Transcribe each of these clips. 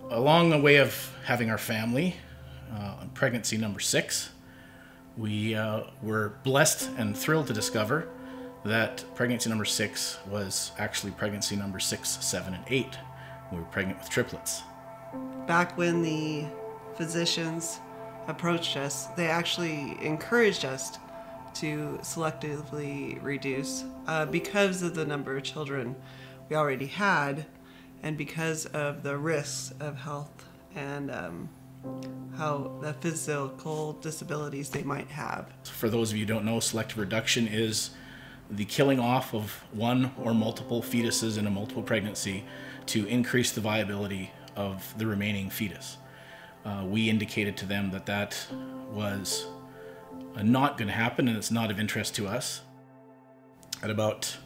Along the way of having our family, on pregnancy number 6, we were blessed and thrilled to discover that pregnancy number 6 was actually pregnancy number 6, 7, and 8. We were pregnant with triplets. Back when the physicians approached us, they actually encouraged us to selectively reduce because of the number of children we already had, and because of the risks of health and how the physical disabilities they might have. For those of you who don't know, selective reduction is the killing off of one or multiple fetuses in a multiple pregnancy to increase the viability of the remaining fetus. We indicated to them that that was not going to happen, and it's not of interest to us. At about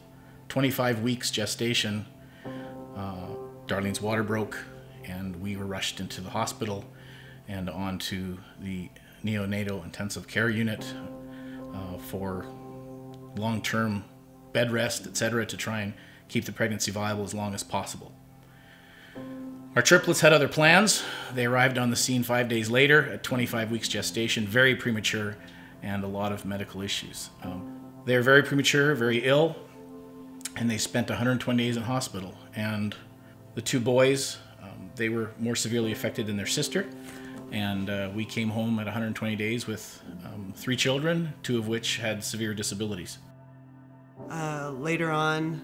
25 weeks gestation, Darlene's water broke, and we were rushed into the hospital and onto the neonatal intensive care unit for long-term bed rest, etc., to try and keep the pregnancy viable as long as possible. Our triplets had other plans. They arrived on the scene 5 days later at 25 weeks gestation, very premature, and a lot of medical issues. They were very premature, very ill, and they spent 120 days in hospital. And the 2 boys, they were more severely affected than their sister, and we came home at 120 days with 3 children, 2 of which had severe disabilities. Later on,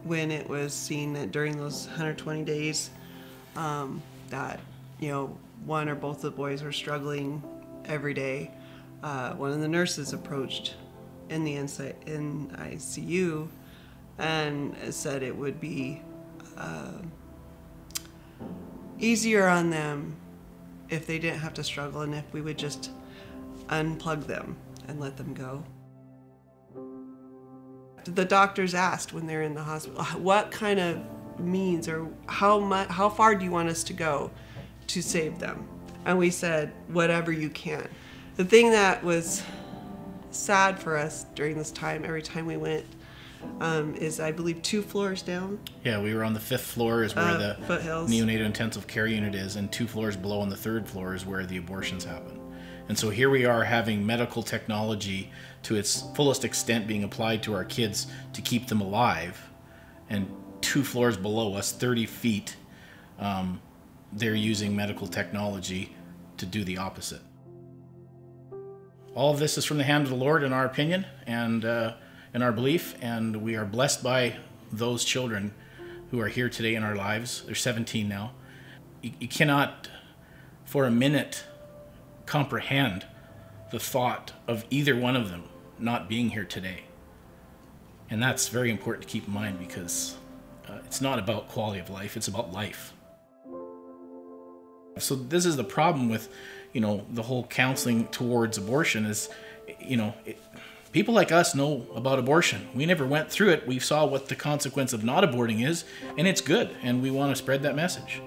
when it was seen that during those 120 days that, you know, one or both of the boys were struggling every day, one of the nurses approached in the ICU and said it would be easier on them if they didn't have to struggle and if we would just unplug them and let them go. The doctors asked when they're in the hospital, what kind of means or how far do you want us to go to save them? And we said, whatever you can. The thing that was sad for us during this time, every time we went, is I believe 2 floors down. Yeah, we were on the 5th floor is where the Foothills neonatal intensive care unit is, and 2 floors below on the 3rd floor is where the abortions happen. And so here we are having medical technology to its fullest extent being applied to our kids to keep them alive, and 2 floors below us, 30 feet, they're using medical technology to do the opposite. All of this is from the hand of the Lord, in our opinion, and in our belief, and we are blessed by those children who are here today in our lives. They're 17 now. You cannot for a minute comprehend the thought of either one of them not being here today. And that's very important to keep in mind, because it's not about quality of life, it's about life. So this is the problem with, you know, the whole counseling towards abortion is, you know, people like us know about abortion. We never went through it. We saw what the consequence of not aborting is, and it's good, and we want to spread that message.